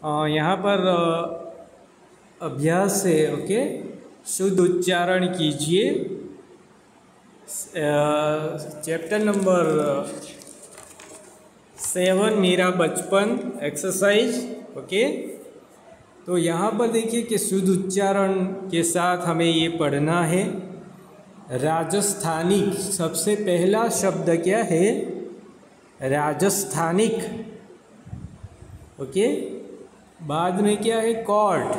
यहाँ पर अभ्यास है। ओके, शुद्ध उच्चारण कीजिए। चैप्टर नंबर 7 मेरा बचपन एक्सरसाइज। ओके, तो यहाँ पर देखिए कि शुद्ध उच्चारण के साथ हमें ये पढ़ना है। राजस्थानिक, सबसे पहला शब्द क्या है? राजस्थानिक। ओके, बाद में क्या है? कोर्ट।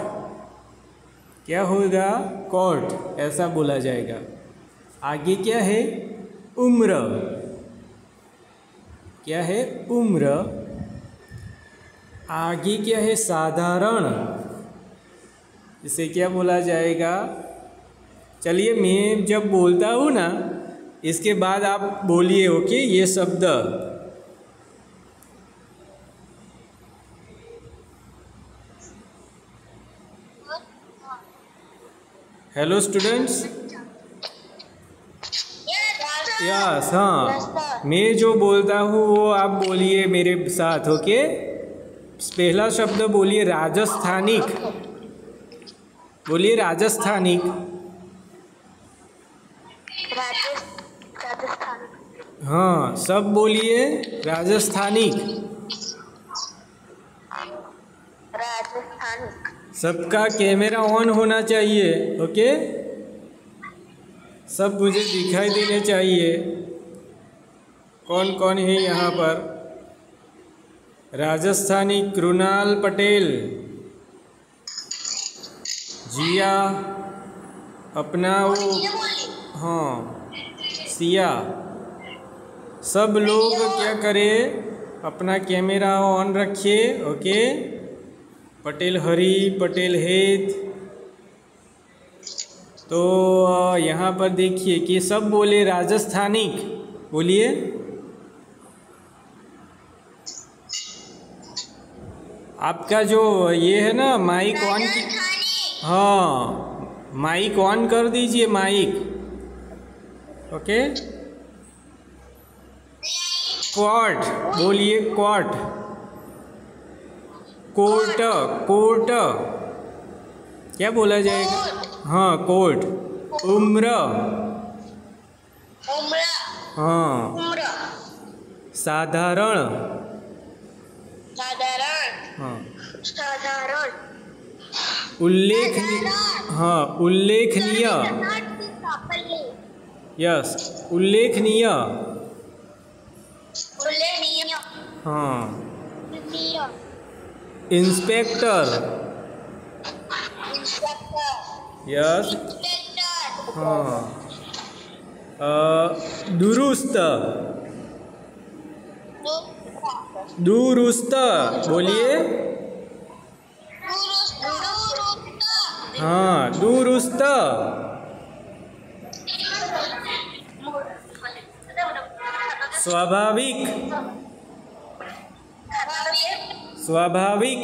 क्या होगा? कोर्ट, ऐसा बोला जाएगा। आगे क्या है? उम्र। क्या है? उम्र। आगे क्या है? साधारण। इसे क्या बोला जाएगा? चलिए, मैं जब बोलता हूँ ना, इसके बाद आप बोलिए। ओके, ये शब्द। Hello students. यस, हाँ, मैं जो बोलता हूँ वो आप बोलिए मेरे साथ। ओके, पहला शब्द बोलिए राजस्थानिक। बोलिए राजस्थानिक। हाँ, सब बोलिए राजस्थानिक। सबका कैमरा ऑन होना चाहिए। ओके, सब मुझे दिखाई देने चाहिए कौन कौन है यहाँ पर। राजस्थानी कृणाल पटेल, जिया, अपना वो, हाँ, सिया। सब लोग क्या करें? अपना कैमरा ऑन रखिए। ओके, पटेल हरी, पटेल हेत। तो यहाँ पर देखिए कि सब बोले राजस्थानिक। बोलिए। आपका जो ये है ना, माइक ऑन की, हाँ, माइक ऑन कर दीजिए, माइक। Okay, court. बोलिए कोर्ट। Court, court. क्या बोला जाएगा? हाँ, कोर्ट। उम्र। हाँ। साधारण। हाँ। उल्लेखनीय। हाँ, उल्लेखनीय। यस, उल्लेखनीय। हाँ। इंस्पेक्टर। यस। हाँ। दुरुस्त। दुरुस्त। बोलिए। हाँ, दुरुस्त। स्वाभाविक। स्वाभाविक।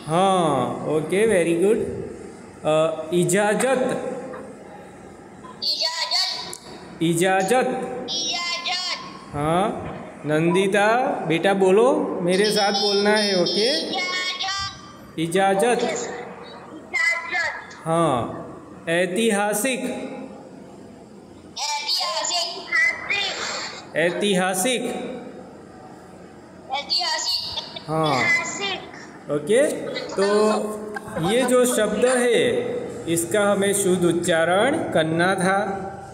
हाँ, ओके, वेरी गुड। इजाजत। इजाजत। हाँ, नंदिता बेटा बोलो, मेरे साथ बोलना है। ओके, इजाजत। हाँ। ऐतिहासिक। ऐतिहासिक। हाँ, ओके। तो ये जो शब्द है इसका हमें शुद्ध उच्चारण करना था,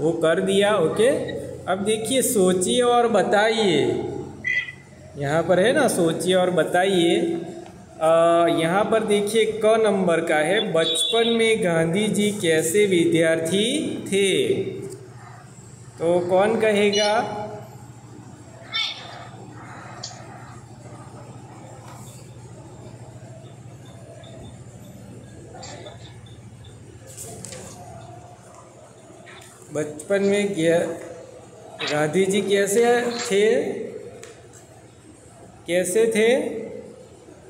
वो कर दिया। ओके, अब देखिए, सोचिए और बताइए। यहाँ पर है ना, सोचिए और बताइए। यहाँ पर देखिए क नंबर का है, बचपन में गांधी जी कैसे विद्यार्थी थे। तो कौन कहेगा? बचपन में गांधी जी कैसे थे? कैसे थे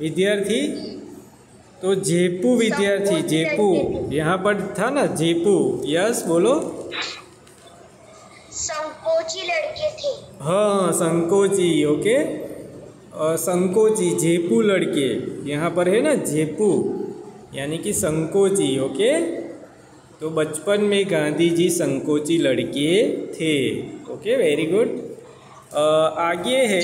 विद्यार्थी? तो जेपू विद्यार्थी। जेपू यहाँ पर था ना, जेपू। यस, बोलो। संकोची लड़के थे। हाँ, संकोची। ओके, संकोची, झेपू लड़के, यहाँ पर है ना झेपू, यानी कि संकोची। ओके, तो बचपन में गांधी जी संकोची लड़के थे। Okay, very good. आगे है,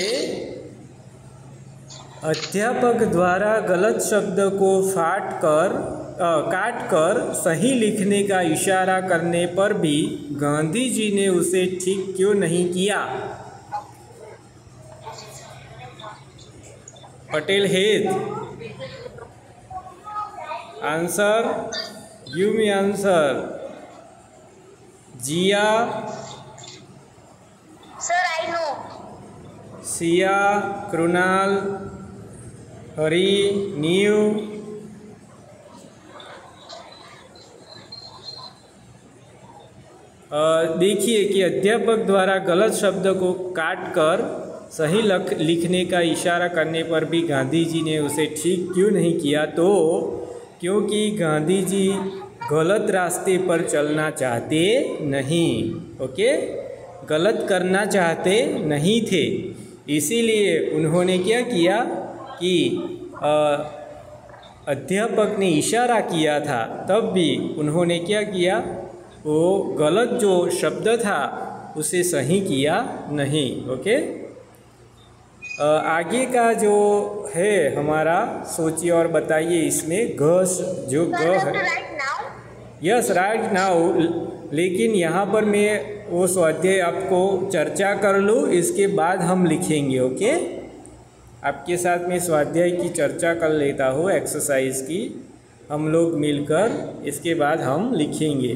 अध्यापक द्वारा गलत शब्द को काट कर सही लिखने का इशारा करने पर भी गांधी जी ने उसे ठीक क्यों नहीं किया? पटेल हेद, answer, give me answer. Jiya, sir I know. Siya, Krunal, Hari, Neev, देखिए कि अध्यापक द्वारा गलत शब्द को काटकर सही लिखने का इशारा करने पर भी गांधी जी ने उसे ठीक क्यों नहीं किया? तो क्योंकि गांधी जी गलत रास्ते पर चलना चाहते नहीं। ओके, गलत करना चाहते नहीं थे, इसीलिए उन्होंने क्या किया कि अध्यापक ने इशारा किया था, तब भी उन्होंने क्या किया, वो गलत जो शब्द था उसे सही किया नहीं। ओके, आगे का जो है हमारा, सोचिए और बताइए इसमें जो ग है। Yes, right now. लेकिन यहाँ पर मैं वो स्वाध्याय आपको चर्चा कर लूँ, इसके बाद हम लिखेंगे। ओके, आपके साथ में स्वाध्याय की चर्चा कर लेता हूँ, एक्सरसाइज की, हम लोग मिलकर, इसके बाद हम लिखेंगे।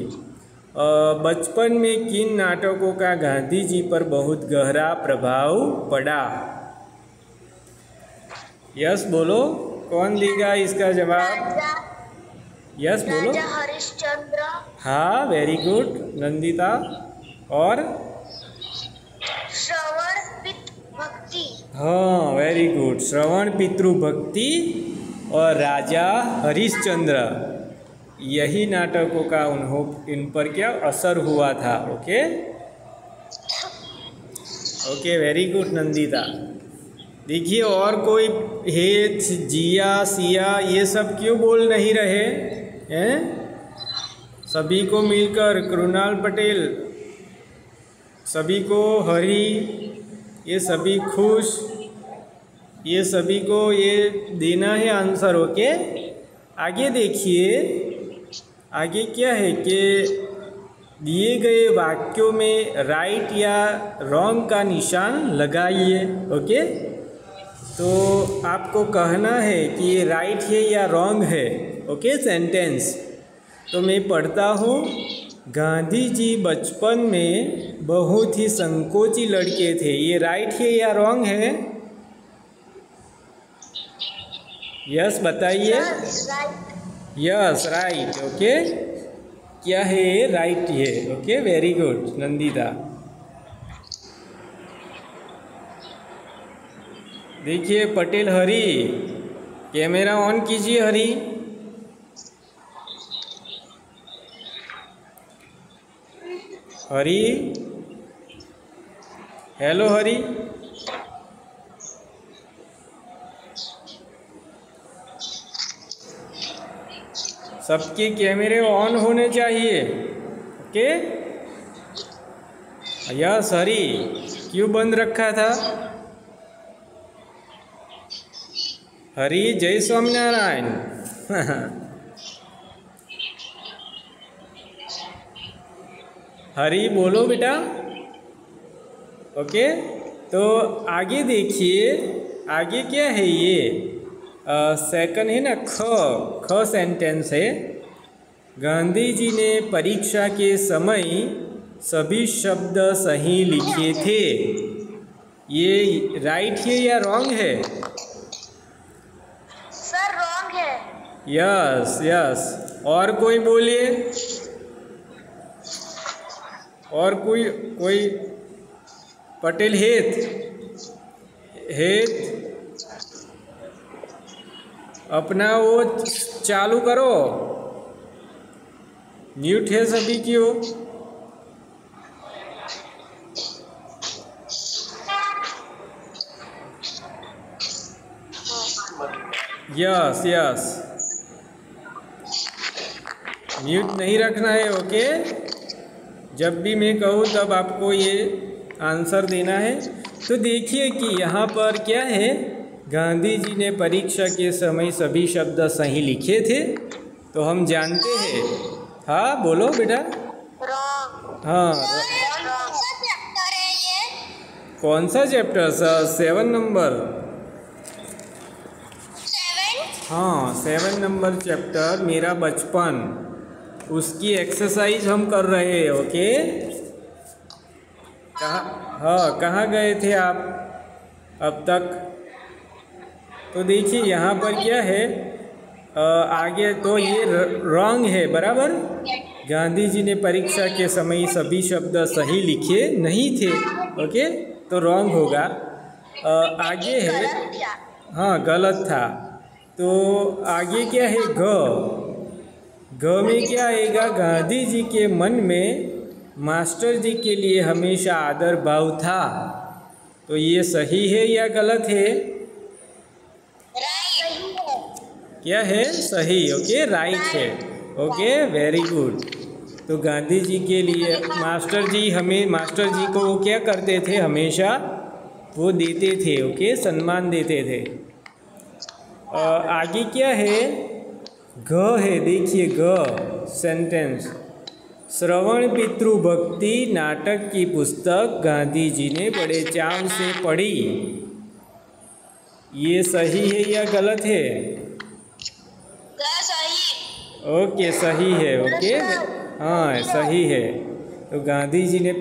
बचपन में किन नाटकों का गांधी जी पर बहुत गहरा प्रभाव पड़ा? यस बोलो, कौन देगा इसका जवाब? यस बोलो। राजा हरिश्चंद्र। हाँ, वेरी गुड नंदिता। और श्रवण पितृ भक्ति। हाँ, वेरी गुड, श्रवण पितृ भक्ति और राजा हरिश्चंद्र, यही नाटकों का इन पर क्या असर हुआ था। Okay okay, very good Nandita. देखिए, और कोई हेत, जिया, सिया, ये सब क्यों बोल नहीं रहे हैं? सभी को मिलकर, कृणाल पटेल, सभी को हरी, ये सभी खुश, ये सभी को ये देना है आंसर। ओके, आगे देखिए, आगे क्या है कि दिए गए वाक्यों में राइट या रॉन्ग का निशान लगाइए। ओके, तो आपको कहना है कि ये राइट है या रॉन्ग है। ओके, सेंटेंस तो मैं पढ़ता हूँ। गांधी जी बचपन में बहुत ही संकोची लड़के थे, ये राइट है या रॉन्ग है? यस बताइए। Yes, right. ओके, क्या है? राइट है। Okay, very good Nandita. देखिए पटेल हरी, कैमरा ऑन कीजिए हरी। हरी, हेलो हरी। सबके कैमरे ऑन होने चाहिए। ओके, यस हरी, क्यों बंद रखा था? हरी, जय स्वामीनारायण। हरी बोलो बेटा। ओके, तो आगे देखिए, आगे क्या है? ये सेकंड है ना, ख सेंटेंस है। गांधी जी ने परीक्षा के समय सभी शब्द सही लिखे थे, ये राइट है या रॉन्ग है? सर रॉन्ग है। यस यस, और कोई बोलिए, और कोई पटेल हेत, अपना वो चालू करो, म्यूट है सभी की हो। यस यस, म्यूट नहीं रखना है। ओके, जब भी मैं कहूँ तब आपको ये आंसर देना है। तो देखिए कि यहाँ पर क्या है, गांधी जी ने परीक्षा के समय सभी शब्द सही लिखे थे, तो हम जानते हैं। हाँ बोलो बेटा। रॉन्ग। हाँ, चैप्टर है ये? कौन सा चैप्टर सर? 7 नंबर। 7? हाँ, 7 नंबर चैप्टर मेरा बचपन, उसकी एक्सरसाइज हम कर रहे हैं। ओके, कहाँ गए थे आप अब तक? तो देखिए यहाँ पर क्या है, आगे तो ये रॉन्ग है, बराबर। गांधी जी ने परीक्षा के समय सभी शब्द सही लिखे नहीं थे। ओके, तो रॉन्ग होगा। आगे है, हाँ गलत था। तो आगे क्या है, घ में क्या आएगा, गांधी जी के मन में मास्टर जी के लिए हमेशा आदर भाव था। तो ये सही है या गलत है? क्या है? सही। ओके, राइट है। Okay, very good. तो गांधी जी के लिए मास्टर जी को वो क्या करते थे, हमेशा वो देते थे। ओके, सम्मान देते थे। आगे क्या है, घ है। देखिए घ सेंटेंस, श्रवण पितृभक्ति नाटक की पुस्तक गांधी जी ने बड़े चाव से पढ़ी। ये सही है या गलत है? सही। ओके, सही है। ओके, हाँ सही है। तो गांधी जी ने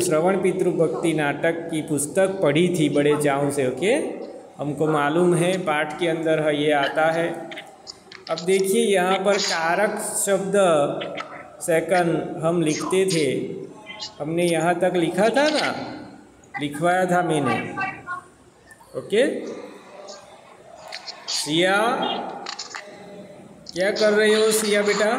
श्रवण पितृभक्ति नाटक की पुस्तक पढ़ी थी बड़े चाव से। ओके, हमको मालूम है, पाठ के अंदर है ये आता है। अब देखिए यहाँ पर कारक शब्द सेकंड हम लिखते थे, हमने यहाँ तक लिखा था ना, लिखवाया था मैंने। ओके, सिया क्या कर रहे हो सिया बेटा?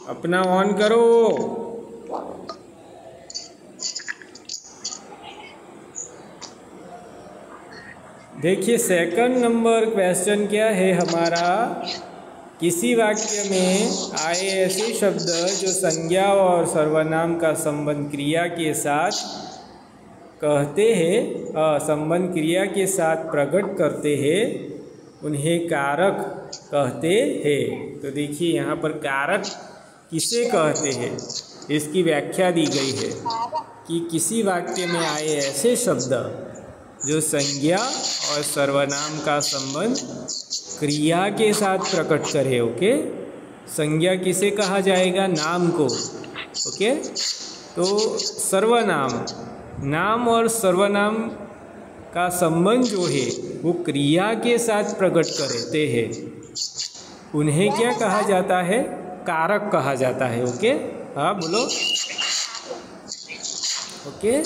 अपना ऑन करो। देखिए सेकंड नंबर क्वेश्चन क्या है हमारा, किसी वाक्य में आए ऐसे शब्द जो संज्ञा और सर्वनाम का संबंध क्रिया के साथ कहते हैं, संबंध क्रिया के साथ प्रकट करते हैं, उन्हें कारक कहते हैं। तो देखिए यहाँ पर कारक किसे कहते हैं, इसकी व्याख्या दी गई है कि किसी वाक्य में आए ऐसे शब्द जो संज्ञा और सर्वनाम का संबंध क्रिया के साथ प्रकट करे। ओके, संज्ञा किसे कहा जाएगा? नाम को। ओके, तो सर्वनाम, नाम और सर्वनाम का संबंध जो है वो क्रिया के साथ प्रकट करते हैं, उन्हें क्या कहा जाता है? कारक कहा जाता है। ओके, हाँ बोलो। ओके,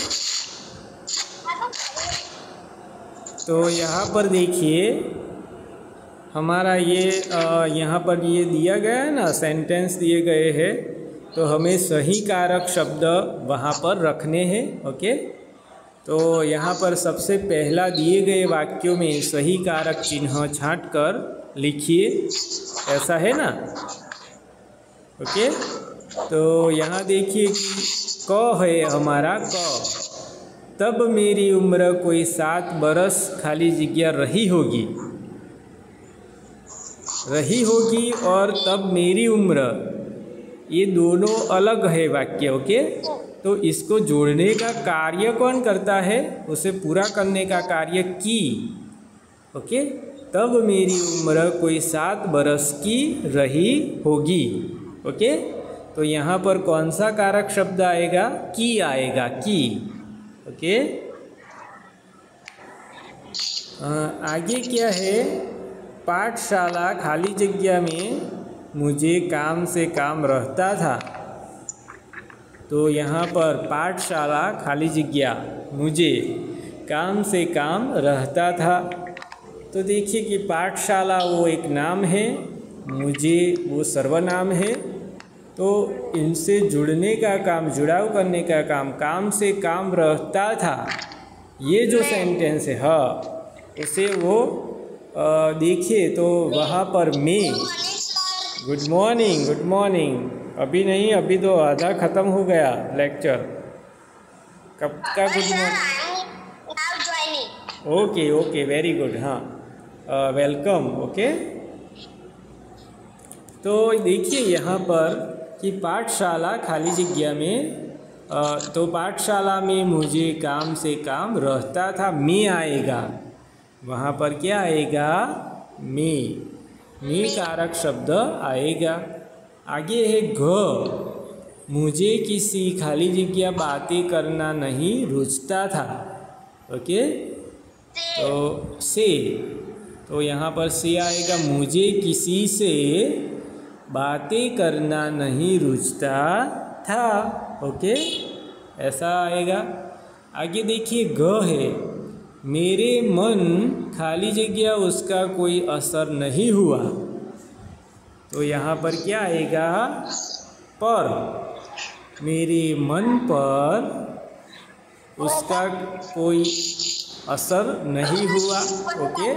तो यहाँ पर देखिए हमारा ये यहाँ पर ये दिया गया है ना, सेंटेंस दिए गए हैं, तो हमें सही कारक शब्द वहाँ पर रखने हैं। ओके, तो यहाँ पर सबसे पहला दिए गए वाक्यों में सही कारक चिन्ह छांट कर लिखिए, ऐसा है ना। ओके, तो यहाँ देखिए कि क है हमारा, क तब मेरी उम्र कोई 7 बरस खाली जगह रही होगी और तब मेरी उम्र, ये दोनों अलग है वाक्य। ओके, तो इसको जोड़ने का कार्य कौन करता है? उसे पूरा करने का कार्य की। ओके, तब मेरी उम्र कोई 7 बरस की रही होगी। ओके, तो यहाँ पर कौन सा कारक शब्द आएगा? की आएगा, की। ओके, आगे क्या है? पाठशाला खाली जगह में मुझे काम से काम रहता था। तो यहाँ पर पाठशाला खाली जगह मुझे काम से काम रहता था। तो देखिए कि पाठशाला वो एक नाम है, मुझे वो सर्वनाम है। तो इनसे जुड़ने का काम, जुड़ाव करने का काम, काम से काम रहता था, ये जो सेंटेंस है हाँ, उसे वो देखिए तो वहाँ पर मैं। Good morning, good morning. अभी नहीं, अभी तो आधा ख़त्म हो गया लेक्चर। कब का good morning? Okay okay, very good. हाँ, वेलकम। ओके, तो देखिए यहाँ पर कि पाठशाला खाली जगह में तो पाठशाला में मुझे काम से काम रहता था, मैं आएगा। वहाँ पर क्या आएगा? मैं कारक शब्द आएगा। आगे है घ, मुझे किसी खाली जगह बातें करना नहीं रुचता था। ओके, तो से, तो यहाँ पर से आएगा, मुझे किसी से बातें करना नहीं रुचता था। ओके, ऐसा आएगा। आगे देखिए ग है, मेरे मन खाली जगह उसका कोई असर नहीं हुआ। तो यहाँ पर क्या आएगा? पर, मेरे मन पर उसका कोई असर नहीं हुआ। ओके,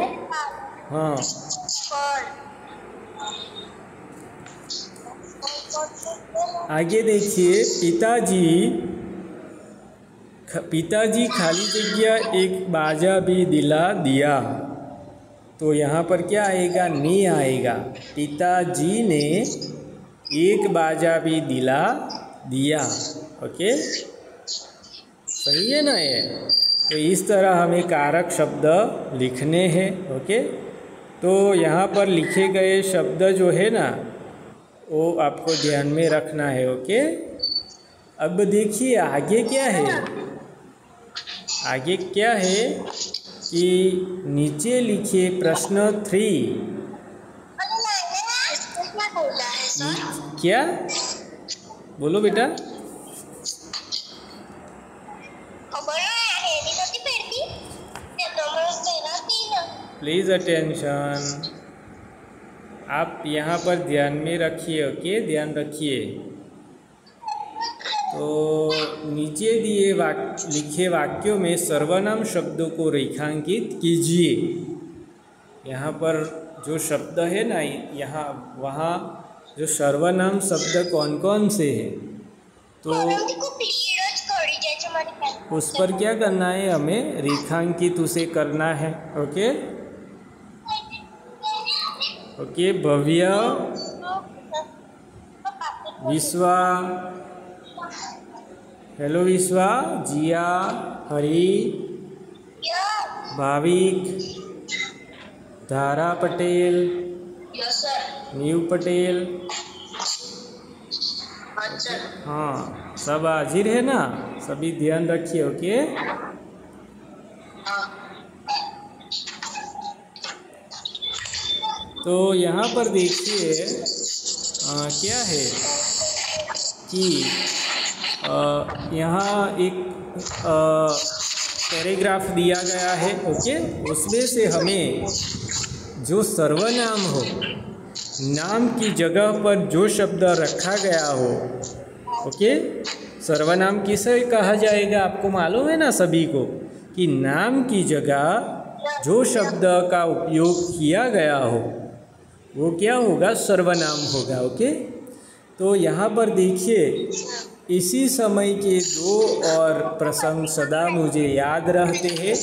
हाँ। आगे देखिए पिताजी खाली जगह एक बाजा भी दिला दिया। तो यहाँ पर क्या आएगा? ने आएगा। पिताजी ने एक बाजा भी दिला दिया। ओके, सही है ना ये? तो इस तरह हमें कारक शब्द लिखने हैं। ओके, तो यहाँ पर लिखे गए शब्द जो है ना, वो आपको ध्यान में रखना है। ओके, अब देखिए आगे क्या है। आगे क्या है कि नीचे लिखिए प्रश्न 3। क्या बोलो बेटा? प्लीज़ अटेंशन, आप यहाँ पर ध्यान में रखिए। ओके, ध्यान रखिए। तो नीचे दिए लिखे वाक्यों में सर्वनाम शब्दों को रेखांकित कीजिए। यहाँ पर जो शब्द है ना, यहाँ वहाँ जो सर्वनाम शब्द कौन कौन से हैं, तो उस पर क्या करना है? हमें रेखांकित उसे करना है। ओके ओके, भव्य, विश्वा, हेलो विश्वा, जिया, हरी, भाविक, धारा पटेल, नीव पटेल। हाँ, सब हाजिर है ना? सभी ध्यान रखिए। ओके, तो यहाँ पर देखिए क्या है कि यहाँ एक पैराग्राफ दिया गया है। ओके, उसमें से हमें जो सर्वनाम हो, नाम की जगह पर जो शब्द रखा गया हो, ओके, सर्वनाम किसे कहा जाएगा? आपको मालूम है ना सभी को कि नाम की जगह जो शब्द का उपयोग किया गया हो वो क्या होगा? सर्वनाम होगा। ओके, तो यहाँ पर देखिए, इसी समय के दो और प्रसंग सदा मुझे याद रहते हैं।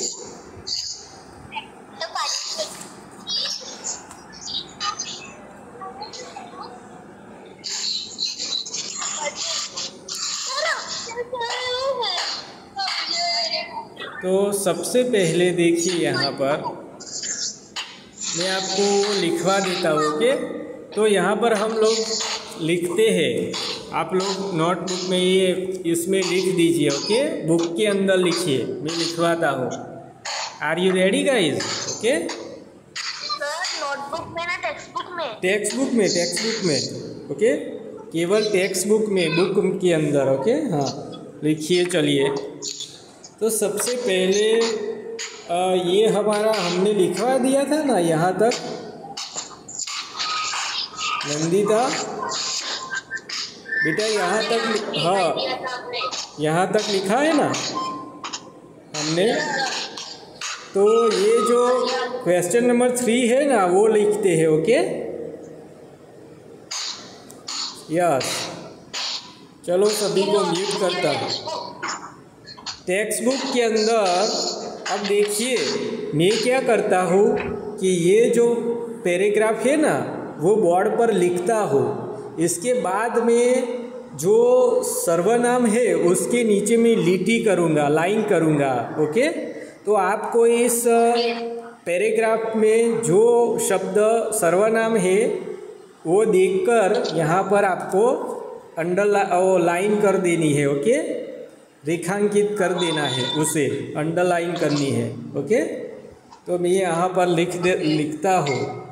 तो सबसे पहले देखिए यहाँ पर मैं आपको लिखवा देता हूँ। ओके, तो यहाँ पर हम लोग लिखते हैं, आप लोग नोटबुक में ये इसमें लिख दीजिए। ओके, बुक के अंदर लिखिए, मैं लिखवाता हूँ। Are you ready guys? Okay, notebook में ना टेक्स्ट बुक में? टेक्स्ट बुक में। ओके, केवल टेक्स्ट बुक में, बुक के अंदर। ओके, हाँ लिखिए। चलिए, तो सबसे पहले ये हमारा हमने लिखवा दिया था ना यहाँ तक, नंदिता बेटा यहाँ तक, हाँ यहाँ तक लिखा है ना हमने। तो ये जो क्वेश्चन नंबर 3 है ना वो लिखते हैं। Okay, yes. चलो सभी को म्यूट करता हूँ। टेक्स्ट बुक के अंदर अब देखिए मैं क्या करता हूँ कि ये जो पैराग्राफ है ना वो बोर्ड पर लिखता हूँ। इसके बाद में जो सर्वनाम है उसके नीचे मैं लिटी करूँगा, लाइन करूँगा। ओके, तो आपको इस पैराग्राफ में जो शब्द सर्वनाम है वो देखकर यहाँ पर आपको लाइन कर देनी है। ओके, रेखांकित कर देना है, उसे अंडरलाइन करनी है। ओके, तो मैं यहाँ पर लिखता हूँ।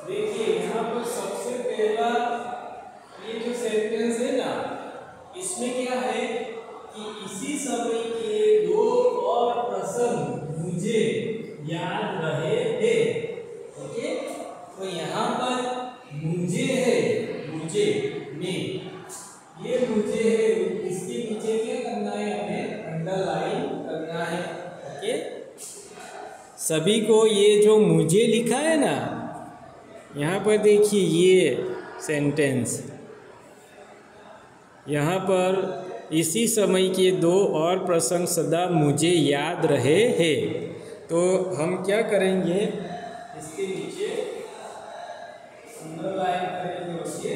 देखिए यहाँ पर सबसे पहला ये जो सेंटेंस है ना इसमें क्या है कि इसी समय के दो और प्रसंग मुझे याद रहे थे। ओके, तो यहाँ पर मुझे है, मुझे में ये मुझे है, इसके नीचे क्या करना है, हमें अंडरलाइन करना है। ओके, सभी को ये जो मुझे लिखा है ना यहाँ पर देखिए ये सेंटेंस, यहाँ पर इसी समय के दो और प्रसंग सदा मुझे याद रहे हैं। तो हम क्या करेंगे, इसके नीचे अंडरलाइन करेंगे। ओके,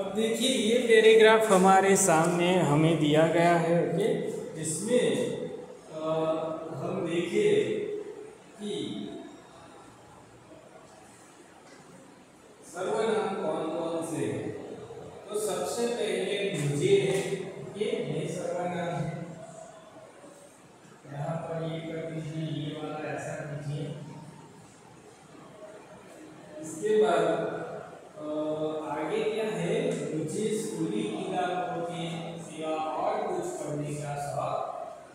अब देखिए ये पैराग्राफ हमारे सामने हमें दिया गया है, ओके। इसमें हम देखें कि सर्वनाम कौन कौन से हैं। तो सबसे पहले मुझे है, ये सर्वनाम है। यहाँ पर ये कर दीजिए, ये वाला ऐसा कीजिए। इसके बाद आगे क्या है, मुझे स्कूली किताबों के सिवा और कुछ पढ़ने का शौक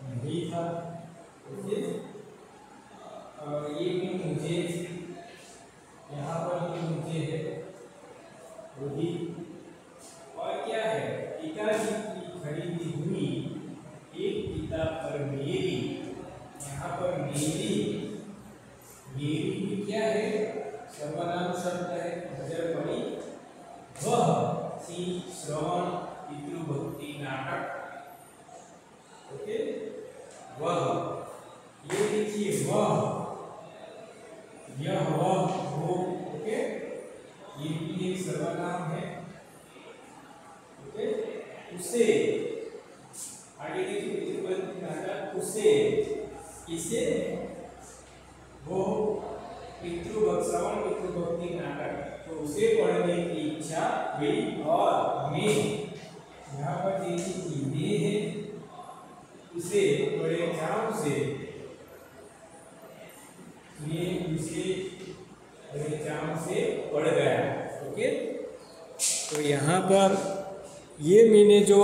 नहीं था, ओके। ये भी मुझे, यहाँ पर भी मुझे है वही। और क्या है, पिताजी की खरीदी हुई एक किताब पर मेरी, यहाँ पर मेरी भी क्या है, सर्वनाम शब्द है। नजर पड़ी वह सी श्रवण पितृभक्ति नाटक, ओके। वह, ये देखिए वह, यह वह वो, ओके। ये भी एक सर्वनाम है, ओके। उसे, आगे देखिए पितृभक्ति नाटक, उसे, इसे, वो श्रवण पितृभक्ति नाटक, तो उसे पढ़ने की इच्छा हुई और मैं, यहाँ पर देखिए कि मैं है, उसे बड़े चाव से, मैं उसे बड़े चाव से पढ़ गया, ओके। तो यहाँ पर ये मैंने जो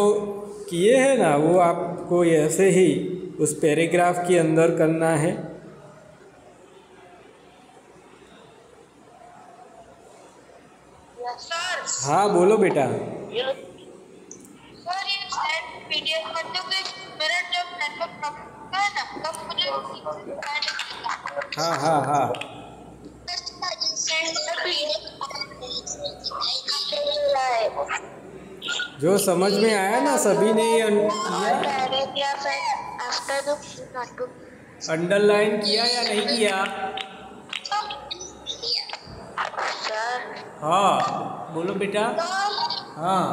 किए हैं ना, वो आपको ऐसे ही उस पैराग्राफ के अंदर करना है। हाँ बोलो बेटा। सर ये शायद पीडीएफ कर दोगे, मेरा जब नेटवर्क प्रॉब्लम है ना तब मुझे हाँ हाँ हाँ जो समझ में आया ना सभी ने अंडरलाइन किया या नहीं किया? हाँ बोलो बेटा। हाँ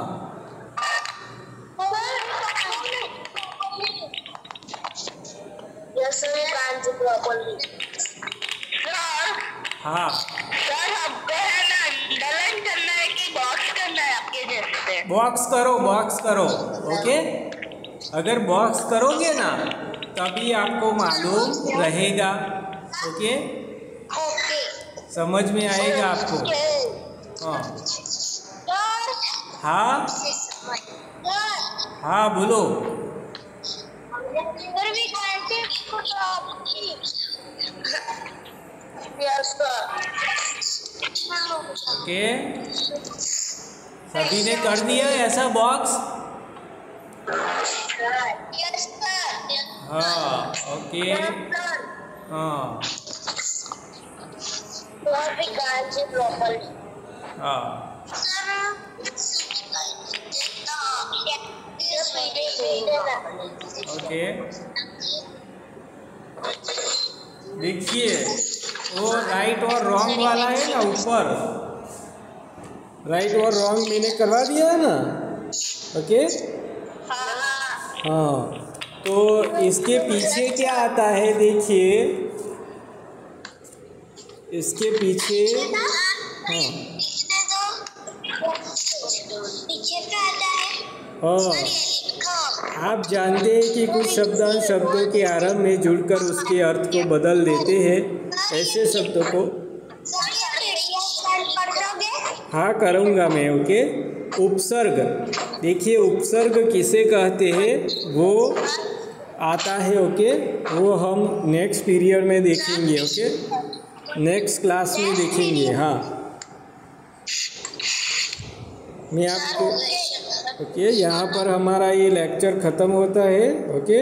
हाँ सर हमको है ना अंडरलाइन करना है कि बॉक्स करना है आपके जैसे? बॉक्स करो, बॉक्स करो, ओके। अगर बॉक्स करोगे ना तभी आपको मालूम रहेगा, ओके। समझ में आएगा आपको। हाँ हाँ बोलो। ओके सभी ने कर दिया ऐसा बॉक्स? हाँ ओके। हाँ हाँ ओके। देखिए वो राइट और रॉन्ग वाला है ना, ऊपर राइट और रॉन्ग मैंने करवा दिया है ना, ओके। हाँ तो इसके पीछे क्या आता है, देखिए इसके पीछे हाँ आप जानते हैं कि कुछ शब्दों के आरंभ में जुड़कर उसके अर्थ को बदल देते हैं, ऐसे शब्दों को। हाँ करूँगा मैं, ओके। उपसर्ग, देखिए उपसर्ग किसे कहते हैं वो आता है, ओके। वो हम नेक्स्ट पीरियड में देखेंगे, ओके, नेक्स्ट क्लास में देखेंगे। हाँ मैं आपको, ओके। यहाँ पर हमारा ये लेक्चर ख़त्म होता है, ओके।